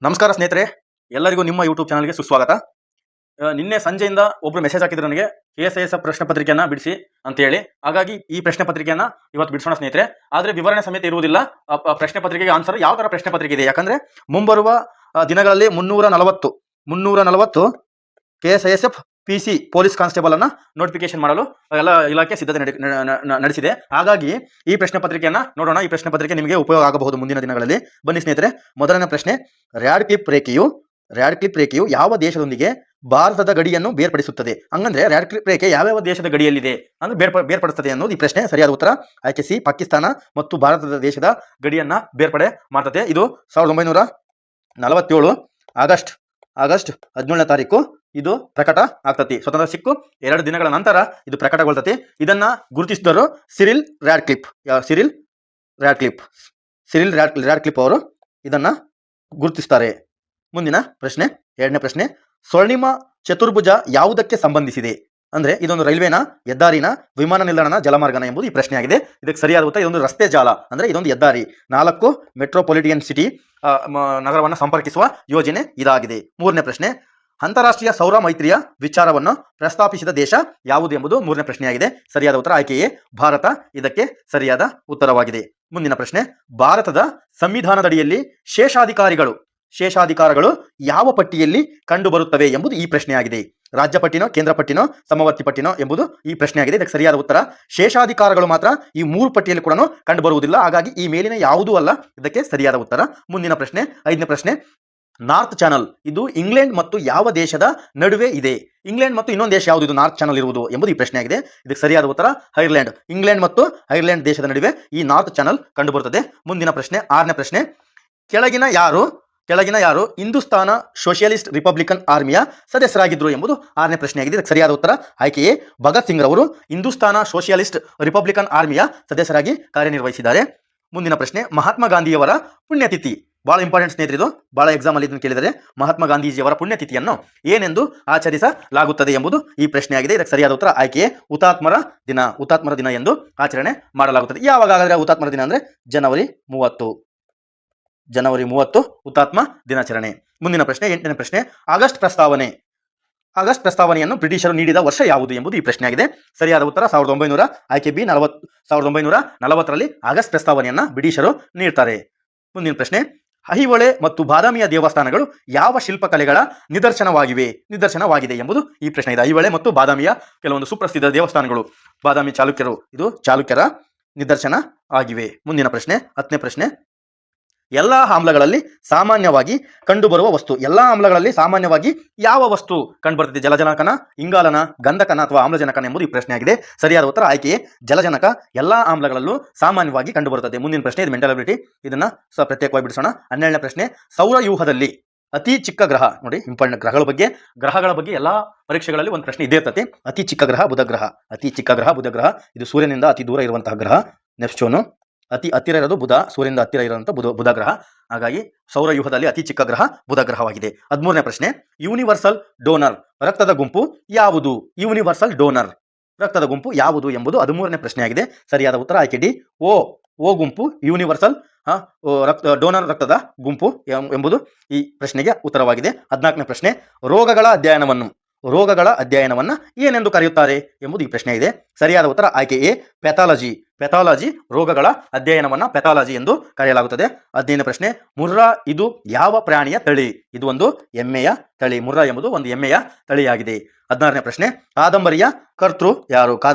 ನಮಸ್ಕಾರ ಸ್ನೇಹಿತರೆ, ಎಲ್ಲರಿಗೂ ನಿಮ್ಮ ಯೂಟ್ಯೂಬ್ ಚಾನಲ್ಗೆ ಸುಸ್ವಾಗತ. ನಿನ್ನೆ ಸಂಜೆಯಿಂದ ಒಬ್ರು ಮೆಸೇಜ್ ಹಾಕಿದ್ರು ನನಗೆ KSIS ಪ್ರಶ್ನೆ ಪತ್ರಿಕೆಯನ್ನ ಬಿಡಿಸಿ ಅಂತ ಹೇಳಿ. ಹಾಗಾಗಿ ಈ ಪ್ರಶ್ನೆ ಪತ್ರಿಕೆಯನ್ನ ಇವತ್ತು ಬಿಡಿಸೋಣ ಸ್ನೇಹಿತರೆ. ಆದ್ರೆ ವಿವರಣೆ ಸಮೇತ ಇರುವುದಿಲ್ಲ. ಪ್ರಶ್ನೆ ಪತ್ರಿಕೆಗೆ ಆನ್ಸರ್ ಯಾವ ತರ ಪ್ರಶ್ನೆ ಪತ್ರಿಕೆ ಇದೆ, ಯಾಕಂದ್ರೆ ಮುಂಬರುವ ದಿನಗಳಲ್ಲಿ 340 KSIS PC ಪೊಲೀಸ್ ಕಾನ್ಸ್ಟೇಬಲ್ ಅನ್ನ ನೋಟಿಫಿಕೇಶನ್ ಮಾಡಲು ಎಲ್ಲ ಇಲಾಖೆ ಸಿದ್ಧತೆ ನಡೆಸಿದೆ. ಹಾಗಾಗಿ ಈ ಪ್ರಶ್ನೆ ಪತ್ರಿಕೆಯನ್ನ ನೋಡೋಣ. ಈ ಪ್ರಶ್ನೆ ಪತ್ರಿಕೆ ನಿಮಗೆ ಉಪಯೋಗ ಆಗಬಹುದು ಮುಂದಿನ ದಿನಗಳಲ್ಲಿ. ಬನ್ನಿ ಸ್ನೇಹಿತರೆ, ಮೊದಲನೇ ಪ್ರಶ್ನೆ, ರ್ಯಾಡ್ಕ್ಲಿಫ್ ರೇಖೆಯು ಯಾವ ದೇಶದೊಂದಿಗೆ ಭಾರತದ ಗಡಿಯನ್ನು ಬೇರ್ಪಡಿಸುತ್ತದೆ? ಹಂಗಂದ್ರೆ ರ್ಯಾಡ್ಕ್ಲಿಫ್ ರೇಖೆ ಯಾವ್ಯಾವ ದೇಶದ ಗಡಿಯಲ್ಲಿದೆ ಅಂದ್ರೆ ಬೇರ್ಪಡಿಸುತ್ತದೆ ಅನ್ನೋದು ಈ ಪ್ರಶ್ನೆ. ಸರಿಯಾದ ಉತ್ತರ ಆಯ್ಕೆ ಸಿ, ಪಾಕಿಸ್ತಾನ ಮತ್ತು ಭಾರತದ ದೇಶದ ಗಡಿಯನ್ನ ಬೇರ್ಪಡೆ ಮಾಡ್ತದೆ. ಇದು 1947 ಆಗಸ್ಟ್ 17ನೇ ತಾರೀಕು ಇದು ಪ್ರಕಟ ಆಗ್ತತಿ. ಸ್ವತಂತ್ರ ಸಿಕ್ಕು 2 ದಿನಗಳ ನಂತರ ಇದು ಪ್ರಕಟಗೊಳ್ತತಿ. ಇದನ್ನ ಗುರುತಿಸಿದರು ಸಿರಿಲ್ ರ್ಯಾಡ್ಕ್ಲಿಫ್ ಅವರು ಇದನ್ನ ಗುರುತಿಸ್ತಾರೆ. ಮುಂದಿನ ಪ್ರಶ್ನೆ, ಎರಡನೇ ಪ್ರಶ್ನೆ, ಸ್ವರ್ಣಿಮ ಚತುರ್ಭುಜ ಯಾವುದಕ್ಕೆ ಸಂಬಂಧಿಸಿದೆ? ಅಂದ್ರೆ ಇದೊಂದು ರೈಲ್ವೆನ, ಹೆದ್ದಾರಿನ, ವಿಮಾನ ನಿಲ್ದಾಣನ, ಜಲಮಾರ್ಗನ ಎಂಬುದು ಈ ಪ್ರಶ್ನೆ ಆಗಿದೆ. ಇದಕ್ಕೆ ಸರಿಯಾದ ಉತ್ತರ ಇದೊಂದು ರಸ್ತೆ ಜಾಲ, ಅಂದ್ರೆ ಇದೊಂದು ಹೆದ್ದಾರಿ. 4 ಮೆಟ್ರೋಪಾಲಿಟನ್ ಸಿಟಿ ನಗರವನ್ನು ಸಂಪರ್ಕಿಸುವ ಯೋಜನೆ ಇದಾಗಿದೆ. ಮೂರನೇ ಪ್ರಶ್ನೆ, ಅಂತಾರಾಷ್ಟ್ರೀಯ ಸೌರ ಮೈತ್ರಿಯ ವಿಚಾರವನ್ನು ಪ್ರಸ್ತಾಪಿಸಿದ ದೇಶ ಯಾವುದು ಎಂಬುದು ಮೂರನೇ ಪ್ರಶ್ನೆಯಾಗಿದೆ. ಸರಿಯಾದ ಉತ್ತರ ಆಯ್ಕೆ ಎ, ಭಾರತ ಇದಕ್ಕೆ ಸರಿಯಾದ ಉತ್ತರವಾಗಿದೆ. ಮುಂದಿನ ಪ್ರಶ್ನೆ, ಭಾರತದ ಸಂವಿಧಾನದಡಿಯಲ್ಲಿ ಶೇಷಾಧಿಕಾರಗಳು ಯಾವ ಪಟ್ಟಿಯಲ್ಲಿ ಕಂಡು ಬರುತ್ತವೆ ಎಂಬುದು ಈ ಪ್ರಶ್ನೆಯಾಗಿದೆ. ರಾಜ್ಯ ಪಟ್ಟಿನೋ, ಕೇಂದ್ರ ಪಟ್ಟಿನೋ, ಸಮವರ್ತಿ ಪಟ್ಟಿನೋ ಎಂಬುದು ಈ ಪ್ರಶ್ನೆಯಾಗಿದೆ. ಇದಕ್ಕೆ ಸರಿಯಾದ ಉತ್ತರ ಶೇಷಾಧಿಕಾರಗಳು ಮಾತ್ರ ಈ 3 ಪಟ್ಟಿಯಲ್ಲಿ ಕೂಡ ಕಂಡು ಬರುವುದಿಲ್ಲ. ಹಾಗಾಗಿ ಈ ಮೇಲಿನ ಯಾವುದೂ ಅಲ್ಲ ಇದಕ್ಕೆ ಸರಿಯಾದ ಉತ್ತರ. ಮುಂದಿನ ಪ್ರಶ್ನೆ, ಐದನೇ ಪ್ರಶ್ನೆ, ನಾರ್ತ್ ಚಾನಲ್ ಇದು ಇಂಗ್ಲೆಂಡ್ ಮತ್ತು ಯಾವ ದೇಶದ ನಡುವೆ ಇದೆ? ಇಂಗ್ಲೆಂಡ್ ಮತ್ತು ಇನ್ನೊಂದು ದೇಶ ಯಾವುದು ಇದು ನಾರ್ತ್ ಚಾನಲ್ ಇರುವುದು ಎಂಬುದು ಈ ಪ್ರಶ್ನೆಯಾಗಿದೆ. ಇದಕ್ಕೆ ಸರಿಯಾದ ಉತ್ತರ ಐರ್ಲೆಂಡ್. ಇಂಗ್ಲೆಂಡ್ ಮತ್ತು ಐರ್ಲೆಂಡ್ ದೇಶದ ನಡುವೆ ಈ ನಾರ್ತ್ ಚಾನಲ್ ಕಂಡುಬರುತ್ತದೆ. ಮುಂದಿನ ಪ್ರಶ್ನೆ, ಆರನೇ ಪ್ರಶ್ನೆ, ಕೆಳಗಿನ ಯಾರು ಹಿಂದೂಸ್ತಾನ ಸೋಷಿಯಲಿಸ್ಟ್ ರಿಪಬ್ಲಿಕನ್ ಆರ್ಮಿಯ ಸದಸ್ಯರಾಗಿದ್ದರು ಎಂಬುದು ಆರನೇ ಪ್ರಶ್ನೆಯಾಗಿದೆ. ಇದಕ್ಕೆ ಸರಿಯಾದ ಉತ್ತರ ಆಯ್ಕೆ ಎ, ಭಗತ್ ಸಿಂಗ್ ರವರು ಹಿಂದೂಸ್ತಾನ ಸೋಷಿಯಲಿಸ್ಟ್ ರಿಪಬ್ಲಿಕನ್ ಆರ್ಮಿಯ ಸದಸ್ಯರಾಗಿ ಕಾರ್ಯನಿರ್ವಹಿಸಿದ್ದಾರೆ. ಮುಂದಿನ ಪ್ರಶ್ನೆ, ಮಹಾತ್ಮ ಗಾಂಧಿಯವರ ಪುಣ್ಯತಿಥಿ ಬಹಳ ಇಂಪಾರ್ಟೆಂಟ್ ಸ್ನೇಹಿತರೆ, ಇದು ಬಹಳ ಎಕ್ಸಾಮ್ ಅಲ್ಲಿ ಇದನ್ನು ಕೇಳಿದರೆ. ಮಹಾತ್ಮ ಗಾಂಧೀಜಿಯವರ ಪುಣ್ಯತಿಥಿಯನ್ನು ಏನೆಂದು ಆಚರಿಸಲಾಗುತ್ತದೆ ಎಂಬುದು ಈ ಪ್ರಶ್ನೆಯಾಗಿದೆ. ಇದಕ್ಕೆ ಸರಿಯಾದ ಉತ್ತರ ಆಯ್ಕೆ ಹುತಾತ್ಮರ ದಿನ ಎಂದು ಆಚರಣೆ ಮಾಡಲಾಗುತ್ತದೆ. ಯಾವಾಗ ಹಾಗಾದ್ರೆ ಹುತಾತ್ಮರ ದಿನ ಅಂದ್ರೆ ಜನವರಿ 30 ಹುತಾತ್ಮ ದಿನಾಚರಣೆ. ಮುಂದಿನ ಪ್ರಶ್ನೆ, ಎಂಟನೇ ಪ್ರಶ್ನೆ, ಆಗಸ್ಟ್ ಪ್ರಸ್ತಾವನೆಯನ್ನು ಬ್ರಿಟಿಷರು ನೀಡಿದ ವರ್ಷ ಯಾವುದು ಎಂಬುದು ಈ ಪ್ರಶ್ನೆಯಾಗಿದೆ. ಸರಿಯಾದ ಉತ್ತರ 1900 ಆಯ್ಕೆ ಬಿ, 1940ರಲ್ಲಿ ಆಗಸ್ಟ್ ಪ್ರಸ್ತಾವನೆಯನ್ನ ಬ್ರಿಟಿಷರು ನೀಡ್ತಾರೆ. ಮುಂದಿನ ಪ್ರಶ್ನೆ, ಐಹೊಳೆ ಮತ್ತು ಬಾದಾಮಿಯ ದೇವಸ್ಥಾನಗಳು ಯಾವ ಶಿಲ್ಪಕಲೆಗಳ ನಿದರ್ಶನವಾಗಿದೆ ಎಂಬುದು ಈ ಪ್ರಶ್ನೆ ಇದೆ. ಐಹೊಳೆ ಮತ್ತು ಬಾದಾಮಿಯ ಕೆಲವೊಂದು ಸುಪ್ರಸಿದ್ಧ ದೇವಸ್ಥಾನಗಳು ಬಾದಾಮಿ ಚಾಲುಕ್ಯರ ನಿದರ್ಶನ ಆಗಿವೆ. ಮುಂದಿನ ಪ್ರಶ್ನೆ, 10ನೇ ಪ್ರಶ್ನೆ, ಎಲ್ಲಾ ಆಮ್ಲಗಳಲ್ಲಿ ಸಾಮಾನ್ಯವಾಗಿ ಕಂಡುಬರುವ ವಸ್ತು. ಎಲ್ಲಾ ಆಮ್ಲಗಳಲ್ಲಿ ಸಾಮಾನ್ಯವಾಗಿ ಯಾವ ವಸ್ತು ಕಂಡುಬರ್ತದೆ? ಜಲಜನಕನ, ಇಂಗಾಲನ, ಗಂಧಕನ ಅಥವಾ ಆಮ್ಲಜನಕನ ಎಂಬುದು ಈ ಪ್ರಶ್ನೆಯಾಗಿದೆ. ಸರಿಯಾದ ಉತ್ತರ ಆಯ್ಕೆ ಜಲಜನಕ ಎಲ್ಲಾ ಆಮ್ಲಗಳಲ್ಲೂ ಸಾಮಾನ್ಯವಾಗಿ ಕಂಡುಬರುತ್ತದೆ. ಮುಂದಿನ ಪ್ರಶ್ನೆ, ಇದು ಮೆಂಟಲ್ ಅಬಿಲಿಟಿ, ಇದನ್ನ ಪ್ರತ್ಯೇಕವಾಗಿ ಬಿಡಿಸೋಣ. 12ನೇ ಪ್ರಶ್ನೆ, ಸೌರವ್ಯೂಹದಲ್ಲಿ ಅತಿ ಚಿಕ್ಕ ಗ್ರಹ, ನೋಡಿ ಇಂಪಾರ್ಟೆಂಟ್, ಗ್ರಹಗಳ ಬಗ್ಗೆ ಎಲ್ಲಾ ಪರೀಕ್ಷೆಗಳಲ್ಲಿ ಒಂದು ಪ್ರಶ್ನೆ ಇದೇ ಇರ್ತದೆ. ಅತಿ ಚಿಕ್ಕ ಗ್ರಹ ಬುಧ ಗ್ರಹ. ಇದು ಸೂರ್ಯನಿಂದ ಅತಿ ದೂರ ಇರುವಂತಹ ಗ್ರಹ ನೆಪ್ಚೂನು. ಅತಿ ಹತ್ತಿರ ಇರೋದು ಬುಧ, ಸೂರ್ಯನಿಂದ ಹತ್ತಿರ ಇರುವಂತಹ ಬುಧ ಗ್ರಹ. ಹಾಗಾಗಿ ಸೌರವ್ಯೂಹದಲ್ಲಿ ಅತಿ ಚಿಕ್ಕ ಗ್ರಹ ಬುಧ ಗ್ರಹವಾಗಿದೆ. 13ನೇ ಪ್ರಶ್ನೆ, ಯೂನಿವರ್ಸಲ್ ಡೋನರ್ ರಕ್ತದ ಗುಂಪು ಯಾವುದು? ರಕ್ತದ ಗುಂಪು ಯಾವುದು ಎಂಬುದು 13ನೇ ಪ್ರಶ್ನೆಯಾಗಿದೆ. ಸರಿಯಾದ ಉತ್ತರ ಆಯ್ಕೆ ಡಿ, ಓ ಗುಂಪು ಯೂನಿವರ್ಸಲ್ ಡೋನರ್ ರಕ್ತದ ಗುಂಪು ಎಂಬುದು ಈ ಪ್ರಶ್ನೆಗೆ ಉತ್ತರವಾಗಿದೆ. 14ನೇ ಪ್ರಶ್ನೆ, ರೋಗಗಳ ಅಧ್ಯಯನವನ್ನ ಏನೆಂದು ಕರೆಯುತ್ತಾರೆ ಎಂಬುದು ಈ ಪ್ರಶ್ನೆ ಇದೆ. ಸರಿಯಾದ ಉತ್ತರ ಆಯ್ಕೆ ಎ, ಪೆಥಾಲಜಿ ರೋಗಗಳ ಅಧ್ಯಯನವನ್ನ ಪೆಥಾಲಜಿ ಎಂದು ಕರೆಯಲಾಗುತ್ತದೆ. 15ನೇ ಪ್ರಶ್ನೆ, ಮುರ್ರಾ ಇದು ಯಾವ ಪ್ರಾಣಿಯ ತಳಿ? ಇದು ಒಂದು ಎಮ್ಮೆಯ ತಳಿ. ಮುರ್ರಾ ಎಂಬುದು ಒಂದು ಎಮ್ಮೆಯ ತಳಿಯಾಗಿದೆ. 16ನೇ ಪ್ರಶ್ನೆ, ಕಾದಂಬರಿಯ ಕರ್ತೃ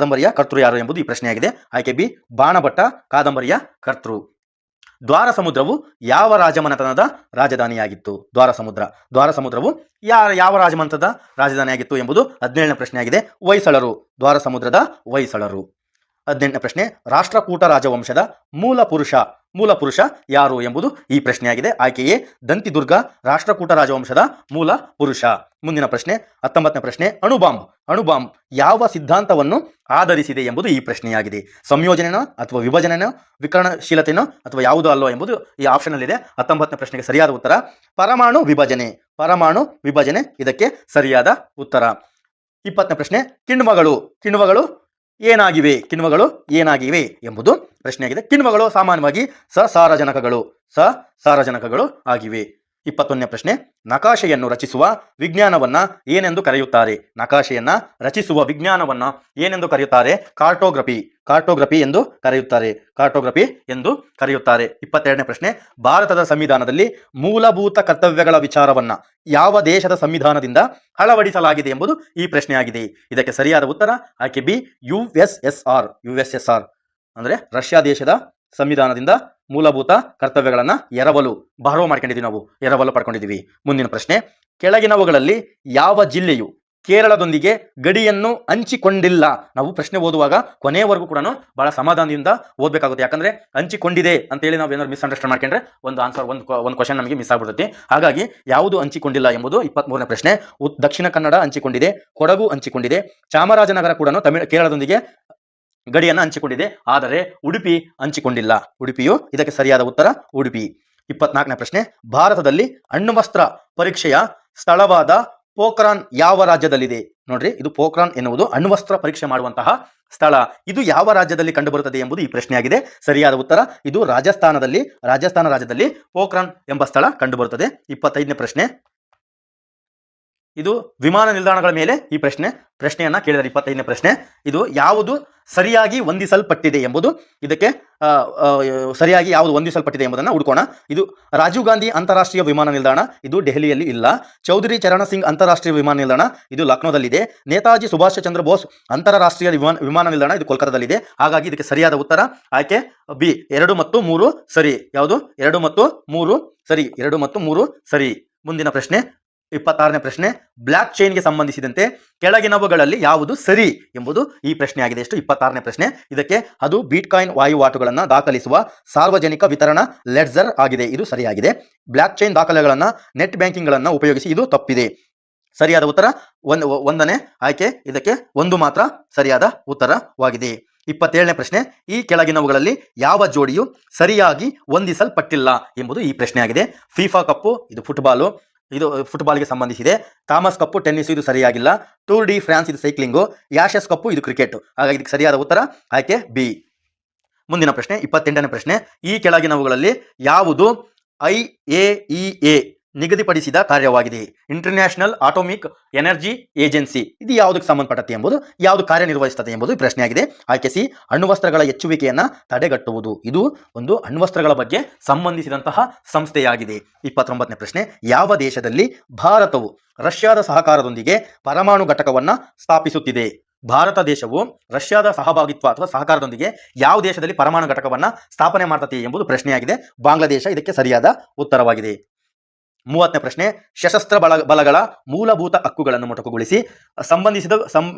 ಯಾರು ಎಂಬುದು ಈ ಪ್ರಶ್ನೆಯಾಗಿದೆ. ಆಯ್ಕೆ ಬಿ, ಬಾಣಭಟ್ಟ ಕಾದಂಬರಿಯ ಕರ್ತೃ. ದ್ವಾರ ಸಮುದ್ರವು ಯಾವ ರಾಜಮನೆತನದ ರಾಜಧಾನಿಯಾಗಿತ್ತು? ದ್ವಾರ ಸಮುದ್ರವು ಯಾವ ರಾಜಮನೆತನದ ರಾಜಧಾನಿಯಾಗಿತ್ತು ಎಂಬುದು 17ನೇ ಪ್ರಶ್ನೆಯಾಗಿದೆ. ಹೊಯ್ಸಳರು, ದ್ವಾರ ಸಮುದ್ರದ ಹೊಯ್ಸಳರು. 18ನೇ ಪ್ರಶ್ನೆ, ರಾಷ್ಟ್ರಕೂಟ ರಾಜವಂಶದ ಮೂಲ ಪುರುಷ ಯಾರು ಎಂಬುದು ಈ ಪ್ರಶ್ನೆಯಾಗಿದೆ. ಆಯ್ಕೆ ಎ, ದಂತಿದುರ್ಗ ರಾಷ್ಟ್ರಕೂಟ ರಾಜವಂಶದ ಮೂಲ ಪುರುಷ. ಮುಂದಿನ ಪ್ರಶ್ನೆ, 19ನೇ ಪ್ರಶ್ನೆ, ಅಣುಬಾಂಬ್ ಯಾವ ಸಿದ್ಧಾಂತವನ್ನು ಆಧರಿಸಿದೆ ಎಂಬುದು ಈ ಪ್ರಶ್ನೆಯಾಗಿದೆ. ಸಂಯೋಜನೆನೋ ಅಥವಾ ವಿಭಜನೆನೋ, ವಿಕರಣಶೀಲತೆನೋ ಅಥವಾ ಯಾವುದೋ ಅಲ್ಲೋ ಎಂಬುದು ಈ ಆಪ್ಷನ್ ಅಲ್ಲಿ ಇದೆ. 19ನೇ ಪ್ರಶ್ನೆಗೆ ಸರಿಯಾದ ಉತ್ತರ ಪರಮಾಣು ವಿಭಜನೆ ಇದಕ್ಕೆ ಸರಿಯಾದ ಉತ್ತರ. 20ನೇ ಪ್ರಶ್ನೆ, ಕಿಣ್ವಗಳು ಏನಾಗಿವೆ ಎಂಬುದು ಪ್ರಶ್ನೆಯಾಗಿದೆ. ಕಿಣ್ವಗಳು ಸಾಮಾನ್ಯವಾಗಿ ಸಸಾರಜನಕಗಳು ಆಗಿವೆ. 21ನೇ ಪ್ರಶ್ನೆ, ನಕಾಶೆಯನ್ನು ರಚಿಸುವ ವಿಜ್ಞಾನವನ್ನ ಏನೆಂದು ಕರೆಯುತ್ತಾರೆ? ನಕಾಶೆಯನ್ನ ರಚಿಸುವ ವಿಜ್ಞಾನವನ್ನ ಏನೆಂದು ಕರೆಯುತ್ತಾರೆ? ಕಾರ್ಟೋಗ್ರಫಿ. ಕಾರ್ಟೋಗ್ರಫಿ ಎಂದು ಕರೆಯುತ್ತಾರೆ. ಕಾರ್ಟೋಗ್ರಫಿ ಎಂದು ಕರೆಯುತ್ತಾರೆ. 22ನೇ ಪ್ರಶ್ನೆ, ಭಾರತದ ಸಂವಿಧಾನದಲ್ಲಿ ಮೂಲಭೂತ ಕರ್ತವ್ಯಗಳ ವಿಚಾರವನ್ನ ಯಾವ ದೇಶದ ಸಂವಿಧಾನದಿಂದ ಅಳವಡಿಸಲಾಗಿದೆ ಎಂಬುದು ಈ ಪ್ರಶ್ನೆಯಾಗಿದೆ. ಇದಕ್ಕೆ ಸರಿಯಾದ ಉತ್ತರ ಆಯ್ಕೆ ಬಿ, USSR. USSR ಅಂದ್ರೆ ರಷ್ಯಾ ದೇಶದ ಸಂವಿಧಾನದಿಂದ ಮೂಲಭೂತ ಕರ್ತವ್ಯಗಳನ್ನ ಬಾರೋ ಮಾಡ್ಕೊಂಡಿದ್ದೀವಿ, ನಾವು ಎರವಲು ಪಡ್ಕೊಂಡಿದ್ದೀವಿ. ಮುಂದಿನ ಪ್ರಶ್ನೆ, ಕೆಳಗಿನವುಗಳಲ್ಲಿ ಯಾವ ಜಿಲ್ಲೆಯು ಕೇರಳದೊಂದಿಗೆ ಗಡಿಯನ್ನು ಹಂಚಿಕೊಂಡಿಲ್ಲ? ನಾವು ಪ್ರಶ್ನೆ ಓದುವಾಗ ಕೊನೆಯವರೆಗೂ ಕೂಡ ಬಹಳ ಸಮಾಧಾನದಿಂದ ಓದಬೇಕಾಗುತ್ತೆ. ಯಾಕಂದ್ರೆ ಹಂಚಿಕೊಂಡಿದೆ ಅಂತ ಹೇಳಿ ನಾವು ಏನಾದ್ರು ಮಿಸ್ಅಂಡರ್ಸ್ಟ್ಯಾಂಡ್ ಮಾಡ್ಕೊಂಡ್ರೆ ಒಂದು ಆನ್ಸರ್ ಒಂದು ಕ್ವಶನ್ ನಮಗೆ ಮಿಸ್ ಆಗ್ಬಿಡುತ್ತೆ. ಹಾಗಾಗಿ ಯಾವುದು ಹಂಚಿಕೊಂಡಿಲ್ಲ ಎಂಬುದು 23ನೇ ಪ್ರಶ್ನೆ. ದಕ್ಷಿಣ ಕನ್ನಡ ಹಂಚಿಕೊಂಡಿದೆ, ಕೊಡಗು ಹಂಚಿಕೊಂಡಿದೆ, ಚಾಮರಾಜನಗರ ಕೂಡ ಕೇರಳದೊಂದಿಗೆ ಗಡಿಯನ್ನು ಹಂಚಿಕೊಂಡಿದೆ, ಆದರೆ ಉಡುಪಿ ಹಂಚಿಕೊಂಡಿಲ್ಲ. ಉಡುಪಿಯು ಇದಕ್ಕೆ ಸರಿಯಾದ ಉತ್ತರ ಉಡುಪಿ. 24ನೇ ಪ್ರಶ್ನೆ, ಭಾರತದಲ್ಲಿ ಅಣ್ವಸ್ತ್ರ ಪರೀಕ್ಷೆಯ ಸ್ಥಳವಾದ ಪೋಖ್ರಾನ್ ಯಾವ ರಾಜ್ಯದಲ್ಲಿದೆ? ನೋಡ್ರಿ, ಇದು ಪೋಖ್ರಾನ್ ಎನ್ನುವುದು ಅಣ್ವಸ್ತ್ರ ಪರೀಕ್ಷೆ ಮಾಡುವಂತಹ ಸ್ಥಳ. ಇದು ಯಾವ ರಾಜ್ಯದಲ್ಲಿ ಕಂಡುಬರುತ್ತದೆ ಎಂಬುದು ಈ ಪ್ರಶ್ನೆಯಾಗಿದೆ. ಸರಿಯಾದ ಉತ್ತರ ಇದು ರಾಜಸ್ಥಾನ ರಾಜ್ಯದಲ್ಲಿ ಪೋಖ್ರಾನ್ ಎಂಬ ಸ್ಥಳ ಕಂಡುಬರುತ್ತದೆ. 25ನೇ ಪ್ರಶ್ನೆ, ಇದು ವಿಮಾನ ನಿಲ್ದಾಣಗಳ ಮೇಲೆ ಈ ಪ್ರಶ್ನೆಯನ್ನ ಕೇಳಿದರೆ. 25ನೇ ಪ್ರಶ್ನೆ, ಇದು ಯಾವುದು ಸರಿಯಾಗಿ ಹೊಂದಿಸಲ್ಪಟ್ಟಿದೆ ಎಂಬುದು, ಇದಕ್ಕೆ ಸರಿಯಾಗಿ ಯಾವುದು ಹೊಂದಿಸಲ್ಪಟ್ಟಿದೆ ಎಂಬುದನ್ನು ಹುಡುಕೋಣ. ಇದು ರಾಜೀವ್ ಗಾಂಧಿ ಅಂತಾರಾಷ್ಟ್ರೀಯ ವಿಮಾನ ನಿಲ್ದಾಣ, ಇದು ದೆಹಲಿಯಲ್ಲಿ ಇಲ್ಲ. ಚೌಧರಿ ಚರಣ ಸಿಂಗ್ ಅಂತಾರಾಷ್ಟ್ರೀಯ ವಿಮಾನ ನಿಲ್ದಾಣ, ಇದು ಲಕ್ನೋದಲ್ಲಿದೆ. ನೇತಾಜಿ ಸುಭಾಷ್ ಚಂದ್ರ ಬೋಸ್ ಅಂತಾರಾಷ್ಟ್ರೀಯ ವಿಮಾನ ನಿಲ್ದಾಣ, ಇದು ಕೋಲ್ಕತ್ತಾದಲ್ಲಿದೆ. ಹಾಗಾಗಿ ಇದಕ್ಕೆ ಸರಿಯಾದ ಉತ್ತರ ಆಯ್ಕೆ ಬಿ, 2 ಮತ್ತು 3 ಸರಿ. ಯಾವುದು? 2 ಮತ್ತು 3 ಸರಿ. 2 ಮತ್ತು 3 ಸರಿ. ಮುಂದಿನ ಪ್ರಶ್ನೆ, 26ನೇ ಪ್ರಶ್ನೆ, ಬ್ಲಾಕ್ ಚೈನ್ಗೆ ಸಂಬಂಧಿಸಿದಂತೆ ಕೆಳಗಿನವುಗಳಲ್ಲಿ ಯಾವುದು ಸರಿ ಎಂಬುದು ಈ ಪ್ರಶ್ನೆಯಾಗಿದೆ. ಎಷ್ಟು? 26ನೇ ಪ್ರಶ್ನೆ. ಇದಕ್ಕೆ ಅದು ಬಿಟ್ಕಾಯಿನ್ ವಹಿವಾಟುಗಳನ್ನು ದಾಖಲಿಸುವ ಸಾರ್ವಜನಿಕ ವಿತರಣಾ ಲೆಡ್ಜರ್ ಆಗಿದೆ, ಇದು ಸರಿಯಾಗಿದೆ. ಬ್ಲಾಕ್ ಚೈನ್ ದಾಖಲೆಗಳನ್ನು ನೆಟ್ ಬ್ಯಾಂಕಿಂಗ್ಗಳನ್ನು ಉಪಯೋಗಿಸಿ, ಇದು ತಪ್ಪಿದೆ. ಸರಿಯಾದ ಉತ್ತರ ಒಂದನೇ ಆಯ್ಕೆ, ಇದಕ್ಕೆ 1 ಮಾತ್ರ ಸರಿಯಾದ ಉತ್ತರವಾಗಿದೆ. 27ನೇ ಪ್ರಶ್ನೆ, ಈ ಕೆಳಗಿನವುಗಳಲ್ಲಿ ಯಾವ ಜೋಡಿಯು ಸರಿಯಾಗಿ ಹೊಂದಿಸಲ್ಪಟ್ಟಿಲ್ಲ ಎಂಬುದು ಈ ಪ್ರಶ್ನೆಯಾಗಿದೆ. ಫಿಫಾ ಕಪ್ಪು, ಇದು ಫುಟ್ಬಾಲು, ಇದು ಫುಟ್ಬಾಲ್ಗೆ ಸಂಬಂಧಿಸಿದೆ. ಥಾಮಸ್ ಕಪ್ಪು ಟೆನ್ನಿಸ್, ಇದು ಸರಿಯಾಗಿಲ್ಲ. ಟೂರ್ ಡಿ ಫ್ರಾನ್ಸ್, ಇದು ಸೈಕ್ಲಿಂಗು. ಯಾಶಸ್ ಕಪ್ಪು, ಇದು ಕ್ರಿಕೆಟ್. ಹಾಗಾಗಿ ಇದಕ್ಕೆ ಸರಿಯಾದ ಉತ್ತರ ಆಯ್ಕೆ ಬಿ. ಮುಂದಿನ ಪ್ರಶ್ನೆ, 28ನೇ ಪ್ರಶ್ನೆ, ಈ ಕೆಳಗಿನವುಗಳಲ್ಲಿ ಯಾವುದು IAEA ನಿಗದಿಪಡಿಸಿದ ಕಾರ್ಯವಾಗಿದೆ? ಇಂಟರ್ನ್ಯಾಷನಲ್ ಅಟಾಮಿಕ್ ಎನರ್ಜಿ ಏಜೆನ್ಸಿ, ಇದು ಯಾವುದಕ್ಕೆ ಸಂಬಂಧಪಟ್ಟಂತೆ ಎಂಬುದು, ಯಾವುದು ಕಾರ್ಯನಿರ್ವಹಿಸುತ್ತದೆ ಎಂಬುದು ಈ ಪ್ರಶ್ನೆಯಾಗಿದೆ. ಆಯ್ಕೆ ಸಿ, ಅಣ್ವಸ್ತ್ರಗಳ ಹೆಚ್ಚುವಿಕೆಯನ್ನು ತಡೆಗಟ್ಟುವುದು, ಇದು ಒಂದು ಅಣ್ವಸ್ತ್ರಗಳ ಬಗ್ಗೆ ಸಂಬಂಧಿಸಿದಂತಹ ಸಂಸ್ಥೆಯಾಗಿದೆ. 29ನೇ ಪ್ರಶ್ನೆ, ಯಾವ ದೇಶದಲ್ಲಿ ಭಾರತವು ರಷ್ಯಾದ ಸಹಕಾರದೊಂದಿಗೆ ಪರಮಾಣು ಘಟಕವನ್ನು ಸ್ಥಾಪಿಸುತ್ತಿದೆ? ಭಾರತ ದೇಶವು ರಷ್ಯಾದ ಸಹಭಾಗಿತ್ವ ಅಥವಾ ಸಹಕಾರದೊಂದಿಗೆ ಯಾವ ದೇಶದಲ್ಲಿ ಪರಮಾಣು ಘಟಕವನ್ನು ಸ್ಥಾಪನೆ ಮಾಡ್ತದೆ ಎಂಬುದು ಪ್ರಶ್ನೆಯಾಗಿದೆ. ಬಾಂಗ್ಲಾದೇಶ ಇದಕ್ಕೆ ಸರಿಯಾದ ಉತ್ತರವಾಗಿದೆ. 30ನೇ ಪ್ರಶ್ನೆ, ಸಶಸ್ತ್ರ ಬಲಗಳ ಮೂಲಭೂತ ಹಕ್ಕುಗಳನ್ನು ಮೊಟಕುಗೊಳಿಸಿ ಸಂಬಂಧಿಸಿದ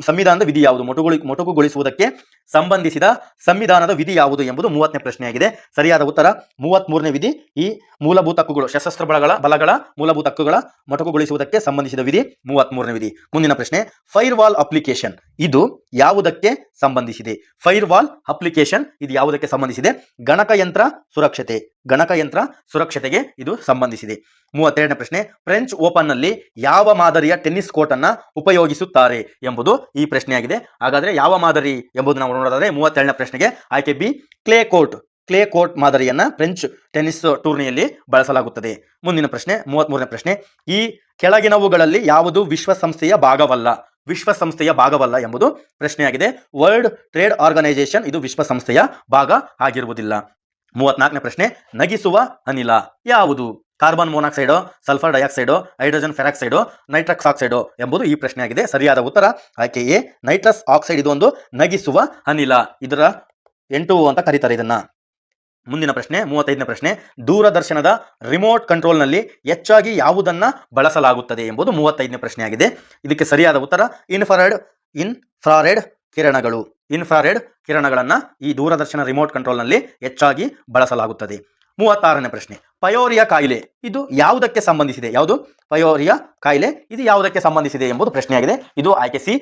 ಸಂವಿಧಾನದ ವಿಧಿ ಯಾವುದು? ಮೊಟಕುಗೊಳಿಸುವುದಕ್ಕೆ ಸಂಬಂಧಿಸಿದ ಸಂವಿಧಾನದ ವಿಧಿ ಯಾವುದು ಎಂಬುದು 30ನೇ ಪ್ರಶ್ನೆಯಾಗಿದೆ. ಸರಿಯಾದ ಉತ್ತರ 33ನೇ ವಿಧಿ. ಈ ಮೂಲಭೂತ ಹಕ್ಕುಗಳು, ಸಶಸ್ತ್ರ ಬಲಗಳ ಮೂಲಭೂತ ಹಕ್ಕುಗಳ ಮೊಟಕುಗೊಳಿಸುವುದಕ್ಕೆ ಸಂಬಂಧಿಸಿದ ವಿಧಿ 33ನೇ ವಿಧಿ. ಮುಂದಿನ ಪ್ರಶ್ನೆ, ಫೈರ್ ವಾಲ್ ಅಪ್ಲಿಕೇಶನ್ ಇದು ಯಾವುದಕ್ಕೆ ಸಂಬಂಧಿಸಿದೆ? ಫೈರ್ ವಾಲ್ ಅಪ್ಲಿಕೇಶನ್ ಇದು ಯಾವುದಕ್ಕೆ ಸಂಬಂಧಿಸಿದೆ? ಗಣಕಯಂತ್ರ ಸುರಕ್ಷತೆಗೆ ಇದು ಸಂಬಂಧಿಸಿದೆ. 32ನೇ ಪ್ರಶ್ನೆ, ಫ್ರೆಂಚ್ ಓಪನ್ ನಲ್ಲಿ ಯಾವ ಮಾದರಿಯ ಟೆನ್ನಿಸ್ ಕೋರ್ಟ್ ಅನ್ನ ಉಪಯೋಗಿಸುತ್ತಾರೆ ಎಂಬುದು ಈ ಪ್ರಶ್ನೆಯಾಗಿದೆ. ಹಾಗಾದ್ರೆ ಯಾವ ಮಾದರಿ ಎಂಬುದು ನಾವು ನೋಡೋದಾದ್ರೆ 37ನೇ ಪ್ರಶ್ನೆಗೆ ಆಯ್ಕೆ ಬಿ, ಕ್ಲೇ ಕೋರ್ಟ್ ಮಾದರಿಯನ್ನ ಫ್ರೆಂಚ್ ಟೆನ್ನಿಸ್ ಟೂರ್ನಿಯಲ್ಲಿ ಬಳಸಲಾಗುತ್ತದೆ. ಮುಂದಿನ ಪ್ರಶ್ನೆ, 33ನೇ ಪ್ರಶ್ನೆ, ಈ ಕೆಳಗಿನವುಗಳಲ್ಲಿ ಯಾವುದು ವಿಶ್ವಸಂಸ್ಥೆಯ ಭಾಗವಲ್ಲ ಎಂಬುದು ಪ್ರಶ್ನೆಯಾಗಿದೆ. ವರ್ಲ್ಡ್ ಟ್ರೇಡ್ ಆರ್ಗನೈಸೇಷನ್ ಇದು ವಿಶ್ವಸಂಸ್ಥೆಯ ಭಾಗ ಆಗಿರುವುದಿಲ್ಲ. 34ನೇ ಪ್ರಶ್ನೆ, ನಗಿಸುವ ಅನಿಲ ಯಾವುದು? ಕಾರ್ಬನ್ ಮೊನಾಕ್ಸೈಡೋ, ಸಲ್ಫರ್ ಡೈಆಕ್ಸೈಡೋ, ಹೈಡ್ರೋಜನ್ ಫೆರಾಕ್ಸೈಡೋ, ನೈಟ್ರಸ್ ಆಕ್ಸೈಡೋ ಎಂಬುದು ಈ ಪ್ರಶ್ನೆಯಾಗಿದೆ. ಸರಿಯಾದ ಉತ್ತರ ಆಯ್ಕೆ ಎ, ನೈಟ್ರಸ್ ಆಕ್ಸೈಡ್ ಇದು ಒಂದು ನಗಿಸುವ ಅನಿಲ. ಇದರ N2O ಅಂತ ಕರೀತಾರೆ ಇದನ್ನ. ಮುಂದಿನ ಪ್ರಶ್ನೆ, 35ನೇ ಪ್ರಶ್ನೆ, ದೂರದರ್ಶನದ ರಿಮೋಟ್ ಕಂಟ್ರೋಲ್ನಲ್ಲಿ ಹೆಚ್ಚಾಗಿ ಯಾವುದನ್ನ ಬಳಸಲಾಗುತ್ತದೆ ಎಂಬುದು 35ನೇ ಪ್ರಶ್ನೆಯಾಗಿದೆ. ಇದಕ್ಕೆ ಸರಿಯಾದ ಉತ್ತರ ಇನ್ಫ್ರಾರೆಡ್ ಕಿರಣಗಳನ್ನು ಈ ದೂರದರ್ಶನ ರಿಮೋಟ್ ಕಂಟ್ರೋಲ್ನಲ್ಲಿ ಹೆಚ್ಚಾಗಿ ಬಳಸಲಾಗುತ್ತದೆ. 36ನೇ ಪ್ರಶ್ನೆ, ಪಯೋರಿಯಾ ಕಾಯಿಲೆ ಇದು ಯಾವುದಕ್ಕೆ ಸಂಬಂಧಿಸಿದೆ? ಪಯೋರಿಯಾ ಕಾಯಿಲೆ ಇದು ಯಾವುದಕ್ಕೆ ಸಂಬಂಧಿಸಿದೆ ಎಂಬುದು ಪ್ರಶ್ನೆಯಾಗಿದೆ. ಇದು ಆಯ್ಕೆ ಸಿ,